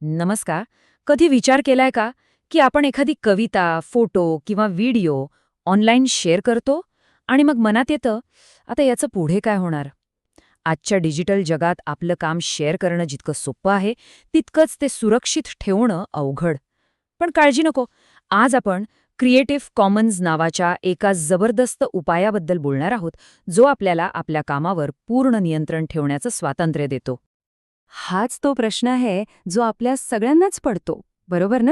नमस्कार. कधी विचार केलाय का की आपण एखादी कविता, फोटो किंवा व्हिडिओ ऑनलाईन शेअर करतो आणि मग मनात येतं, आता याचं पुढे काय होणार? आजच्या डिजिटल जगात आपलं काम शेअर करणं जितकं सोपं आहे, तितकंच ते सुरक्षित ठेवणं अवघड. पण काळजी नको. आज आपण क्रिएटिव्ह कॉमन्स नावाच्या एका जबरदस्त उपायाबद्दल बोलणार आहोत, जो आपल्याला आपल्या कामावर पूर्ण नियंत्रण ठेवण्याचं स्वातंत्र्य देतो. हाच तो प्रश्न आहे जो आपल्या सगळ्यांनाच पडतो, बरोबर ना?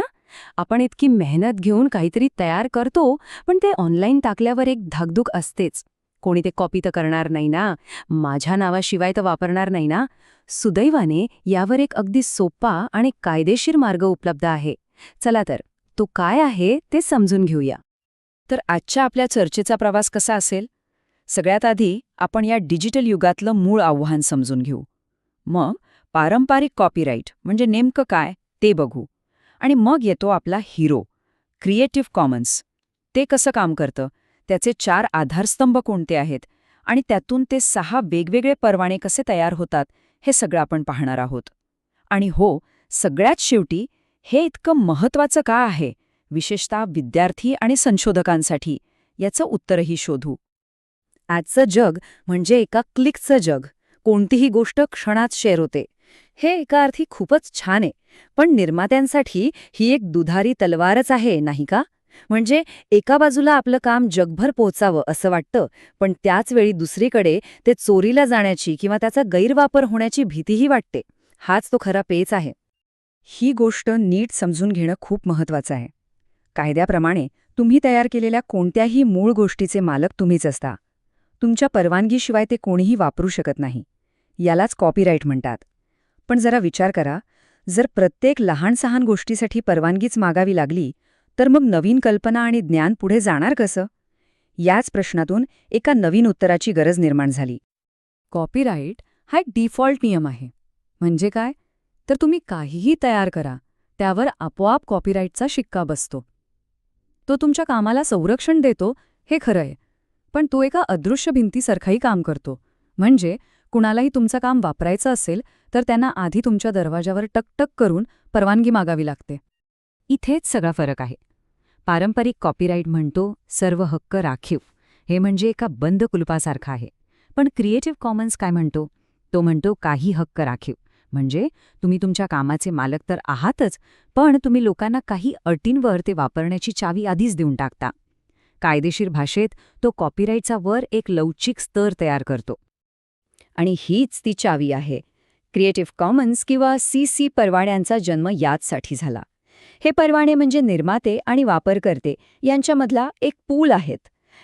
आपण इतकी मेहनत घेऊन काहीतरी तयार करतो, पण ते ऑनलाईन टाकल्यावर एक धाकधूक असतेच. कोणी ते कॉपी तर करणार नाही ना? माझ्या नावाशिवाय तर वापरणार नाही ना? सुदैवाने यावर एक अगदी सोपा आणि कायदेशीर मार्ग उपलब्ध आहे. चला तर, तो काय आहे ते समजून घेऊया. तर आजच्या आपल्या चर्चेचा प्रवास कसा असेल? सगळ्यात आधी आपण या डिजिटल युगातलं मूळ आव्हान समजून घेऊ. मग पारंपरिक कॉपीराईट म्हणजे नेमकं काय ते बघू. आणि मग येतो आपला हिरो, क्रिएटिव्ह कॉमन्स. ते कसं काम करतं, त्याचे 4 आधारस्तंभ कोणते आहेत आणि त्यातून ते 6 वेगवेगळे परवाने कसे तयार होतात, हे सगळं आपण पाहणार आहोत. आणि हो, सगळ्यात शेवटी हे इतकं महत्त्वाचं का आहे, विशेषतः विद्यार्थी आणि संशोधकांसाठी, याचं उत्तरही शोधू. आजचं जग म्हणजे एका क्लिकचं जग. कोणतीही गोष्ट क्षणात शेअर होते. हे एका अर्थी खूपच छान आहे, पण निर्मात्यांसाठी ही एक दुधारी तलवारच आहे, नाही का? म्हणजे एका बाजूला आपलं काम जगभर पोहोचावं असं वाटतं, पण त्याच वेळी दुसरीकडे ते चोरीला जाण्याची किंवा त्याचा गैरवापर होण्याची भीतीही वाटते. हाच तो खरा पेच आहे. ही गोष्ट नीट समजून घेणं खूप महत्वाचं आहे. कायद्याप्रमाणे तुम्ही तयार केलेल्या कोणत्याही मूळ गोष्टीचे मालक तुम्हीच असता. तुमच्या परवानगीशिवाय ते कोणीही वापरू शकत नाही. यालाच कॉपीराईट म्हणतात. पण जरा विचार करा, जर प्रत्येक लहान-सहान गोष्टीसाठी परवानगीच मागावी लागली, तर मग नवीन कल्पना आणि ज्ञान पुढे जाणार कसं? याच प्रश्नातून एका नवीन उत्तराची गरज निर्माण झाली. कॉपीराईट हा एक डिफॉल्ट नियम आहे. म्हणजे काय? तर तुम्ही काहीही तयार करा, त्यावर आपोआप कॉपीराईटचा शिक्का बसतो. तो तुमच्या कामाला संरक्षण देतो, हे खरं आहे. पण तो एका अदृश्य भिंतीसारखाही काम करतो. म्हणजे कुणालाही तुमचं काम वापरायचं असेल, तर त्यांना आधी तुमच्या दरवाजावर टकटक करून परवानगी मागावी लागते. इथेच सगळा फरक आहे. पारंपरिक कॉपीराईट म्हणतो सर्व हक्क राखीव. हे म्हणजे एका बंद कुलपासारखं आहे. पण क्रिएटिव्ह कॉमन्स काय म्हणतो? तो म्हणतो काही हक्क राखीव. म्हणजे तुम्ही तुमच्या कामाचे मालक तर आहातच, पण तुम्ही लोकांना काही अटींवर ते वापरण्याची चावी आधीच देऊन टाकता. कायदेशीर भाषेत तो कॉपीराईटचा वर एक लवचिक स्तर तयार करतो. आणि हीच ती चावी आहे. क्रिएटिव्ह कॉमन्स किंवा CC परवान्यांचा जन्म याचसाठी झाला. हे परवाने म्हणजे निर्माते आणि वापरकर्ते यांच्यामधला एक पूल आहेत.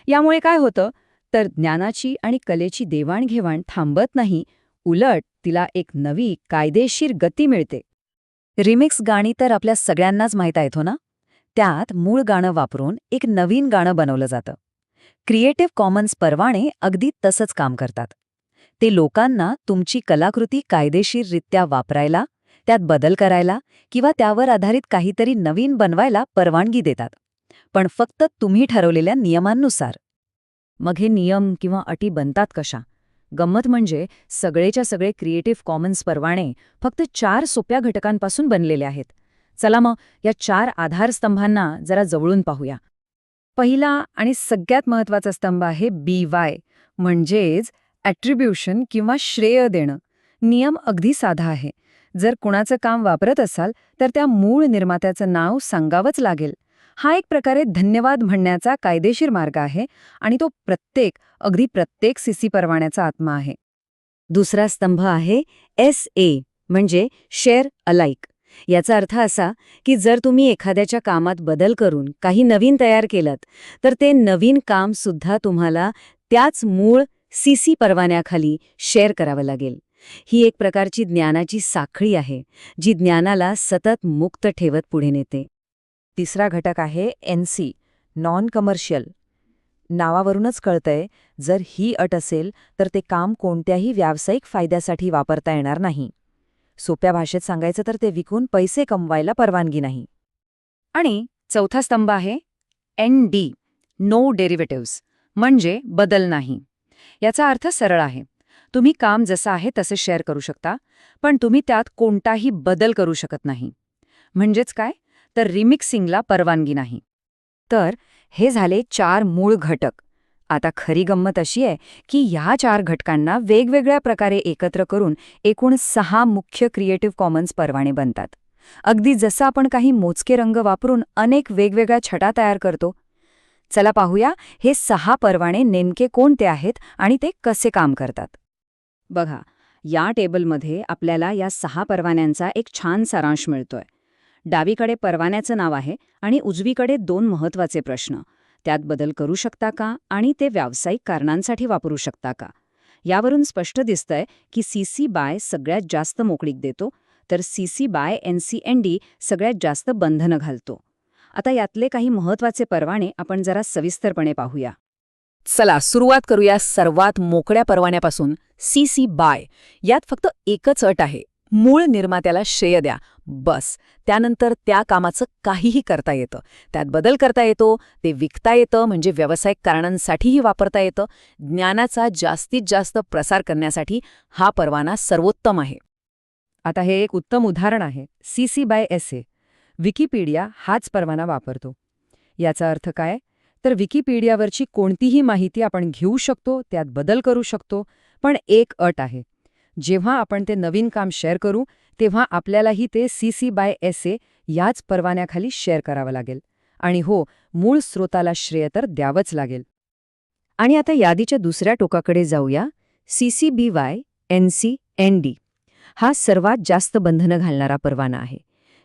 यामुळे काय होतं, तर ज्ञानाची आणि कलेची देवाणघेवाण थांबत नाही, उलट तिला एक नवी कायदेशीर गती मिळते. रिमिक्स गाणी तर आपल्या सगळ्यांनाच माहीत आहेत हो ना? त्यात मूळ गाणं वापरून एक नवीन गाणं बनवलं जातं. क्रिएटिव्ह कॉमन्स परवाने अगदी तसंच काम करतात. ते लोकांना तुमची कलाकृती कायदेशीररित्या वापरायला, त्यात बदल करायला किंवा त्यावर आधारित काहीतरी नवीन बनवायला परवानगी देतात. पण फक्त तुम्ही ठरवलेल्या नियमांनुसार. मग हे नियम किंवा अटी बनतात कशा? गंमत म्हणजे सगळेच्या सगळे क्रिएटिव्ह कॉमन्स परवाने फक्त 4 सोप्या घटकांपासून बनलेले आहेत. चला मग या 4 आधारस्तंभांना जरा जवळून पाहूया. पहिला आणि सगळ्यात महत्त्वाचा स्तंभ आहे BY, म्हणजेच ॲट्रिब्युशन किंवा श्रेय देणं. नियम अगदी साधा आहे. जर कुणाचं काम वापरत असाल, तर त्या मूळ निर्मात्याचं नाव सांगावंच लागेल. हा एक प्रकारे धन्यवाद म्हणण्याचा कायदेशीर मार्ग आहे आणि तो अगदी प्रत्येक CC परवान्याचा आत्मा आहे. दुसरा स्तंभ आहे SA, म्हणजे शेअर अलाइक. याचा अर्थ असा की जर तुम्ही एखाद्याच्या कामात बदल करून काही नवीन तयार केलंत, तर ते नवीन काम सुद्धा तुम्हाला त्याच मूळ CC परवान्याखाली शेअर करावं लागेल. ही एक प्रकारची ज्ञानाची साखळी आहे, जी ज्ञानाला सतत मुक्त ठेवत पुढे नेते. तिसरा घटक आहे NC, नॉन कमर्शियल. नावावरूनच कळतंय, जर ही अट असेल तर ते काम कोणत्याही व्यावसायिक फायद्यासाठी वापरता येणार नाही. सोप्या भाषेत सांगायचं तर ते विकून पैसे कमवायला परवानगी नाही. आणि चौथा स्तंभ आहे ND, नो डेरिव्हेटिव्हज, म्हणजे बदल नाही. याचा अर्थ सरळ आहे. तुम्ही काम जसं आहे तसे शेअर करू शकता, पण तुम्ही त्यात कोणताही बदल करू शकत नाही. म्हणजेच काय? तर रिमिक्सिंगला परवानगी नाही. तर हे झाले 4 मूळ घटक. आता खरी गंमत अशी आहे की ह्या 4 घटकांना वेगवेगळ्या प्रकारे एकत्र करून एकूण 6 मुख्य क्रिएटिव्ह कॉमन्स परवाने बनतात. अगदी जसं आपण काही मोजके रंग वापरून अनेक वेगवेगळ्या छटा तयार करतो. चला पाहूया हे 6 परवाने नेमके कोणते आहेत आणि ते कसे काम करतात. बघा, या टेबलमध्ये आपल्याला या 6 परवान्यांचा एक छान सारांश मिळतोय. डावीकडे परवान्याचं नाव आहे आणि उजवीकडे 2 महत्त्वाचे प्रश्न. त्यात बदल करू शकता का आणि ते व्यावसायिक कारणांसाठी वापरू शकता का? यावरून स्पष्ट दिसतंय की CC BY सगळ्यात जास्त मोकळीक देतो, तर CC BY NC-ND सगळ्यात जास्त बंधनं घालतो. आता यातले काही महत्त्वाचे परवाने आपण जरा सविस्तरपणे पाहूया. चला सुरुवात करूया सर्वात मोकळ्या परवान्यापासून, CC BY. यात फक्त एकच अट आहे, मूळ निर्मात्याला श्रेय द्या. बस. त्यानंतर त्या कामाचं काहीही करता येतं. त्यात बदल करता येतो, ते विकता येतं, म्हणजे व्यावसायिक कारणांसाठीही वापरता येतं. ज्ञानाचा जास्तीत जास्त प्रसार करण्यासाठी हा परवाना सर्वोत्तम आहे. आता हे एक उत्तम उदाहरण आहे. CC BY SA. विकिपीडिया हाच परवाना वापरतो. याचा अर्थ काय? तर विकिपीडियावरची कोणतीही माहिती आपण घेऊ शकतो, त्यात बदल करू शकतो, पण एक अट आहे. जेव्हा आपण ते नवीन काम शेअर करू, तेव्हा आपल्यालाही ते CC BY SA याच परवान्याखाली शेअर करावं लागेल. आणि हो, मूळ स्रोताला श्रेय तर द्यावंच लागेल. आणि आता यादीच्या दुसऱ्या टोकाकडे जाऊया. CC BY NC-ND. हा सर्वात जास्त बंधनं घालणारा परवाना आहे.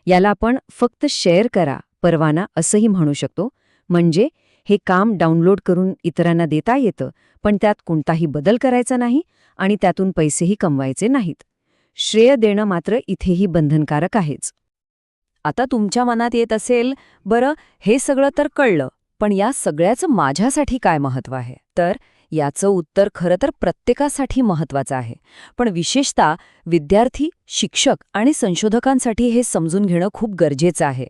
याला आपण फक्त शेअर करा परवाना असंही म्हणू शकतो. म्हणजे हे काम डाउनलोड करून इतरांना देता येतं, पण त्यात कोणताही बदल करायचा नाही आणि त्यातून पैसेही कमवायचे नाहीत. श्रेय देणं मात्र इथेही बंधनकारक आहेच. आता तुमच्या मनात येत असेल, बरं हे सगळं तर कळलं, पण या सगळ्याचं माझ्यासाठी काय महत्त्व आहे? तर याचं उत्तर खरं तर प्रत्येकासाठी महत्त्वाचं आहे. पण विशेषतः विद्यार्थी, शिक्षक आणि संशोधकांसाठी हे समजून घेणं खूप गरजेचं आहे.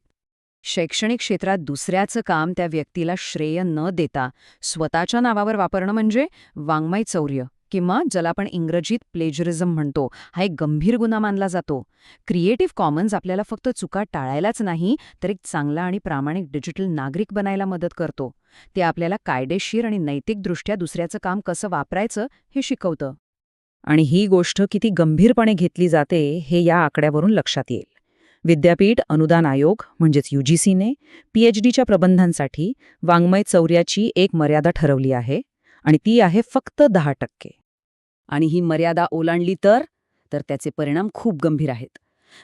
शैक्षणिक क्षेत्रात दुसऱ्याचं काम त्या व्यक्तीला श्रेय न देता स्वतःच्या नावावर वापरणं म्हणजे वाङ्मय चौर्य किंवा ज्याला आपण इंग्रजीत प्लेजरिझम म्हणतो, हा एक गंभीर गुन्हा मानला जातो. क्रिएटिव्ह कॉमन्स आपल्याला फक्त चुका टाळायलाच नाही, तर एक चांगला आणि प्रामाणिक डिजिटल नागरिक बनायला मदत करतो. ते आपल्याला कायदेशीर आणि नैतिकदृष्ट्या दुसऱ्याचं काम कसं वापरायचं हे शिकवतं. आणि ही गोष्ट किती गंभीरपणे घेतली जाते हे या आकड्यावरून लक्षात येईल. विद्यापीठ अनुदान आयोग म्हणजेच UGCने PhDच्या प्रबंधांसाठी वाङ्मय चौर्याची एक मर्यादा ठरवली आहे आणि ती आहे फक्त 10%. आणि ही मर्यादा ओलांडली तर त्याचे परिणाम खूप गंभीर आहेत.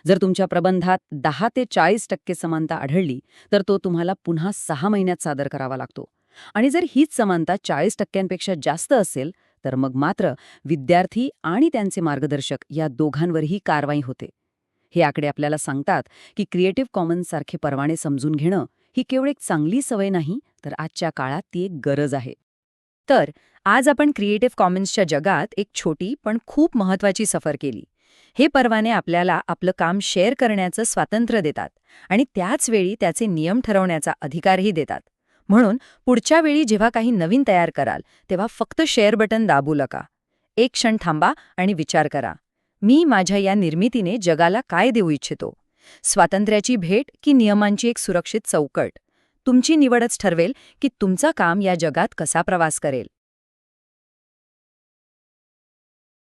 जर तुमच्या प्रबंधात 10 ते 40% समानता आढळली तर तो तुम्हाला पुन्हा 6 महिन्यात सादर करावा लागतो. आणि जर हीच समानता 40%पेक्षा जास्त असेल तर मग मात्र विद्यार्थी आणि त्यांचे मार्गदर्शक या दोघांवरही कारवाई होते. हे आकडे आपल्याला सांगतात की क्रिएटिव्ह कॉमन्ससारखे परवाने समजून घेणं ही केवळ एक चांगली सवय नाही, तर आजच्या काळात ती एक गरज आहे. तर आज आपण क्रिएटिव्ह कॉमन्सच्या जगात एक छोटी पण खूप महत्त्वाची सफर केली. हे परवाने आपल्याला आपलं काम शेअर करण्याचं स्वातंत्र्य देतात आणि त्याच वेळी त्याचे नियम ठरवण्याचा अधिकारही देतात. म्हणून पुढच्या वेळी जेव्हा काही नवीन तयार कराल तेव्हा फक्त शेअर बटन दाबू नका. एक क्षण थांबा आणि विचार करा, मी माझ्या या निर्मितीने जगाला काय देऊ इच्छितो? स्वातंत्र्याची भेट की नियमांची एक सुरक्षित चौकट? तुमची निवडच ठरवेल की तुमचं काम या जगात कसा प्रवास करेल.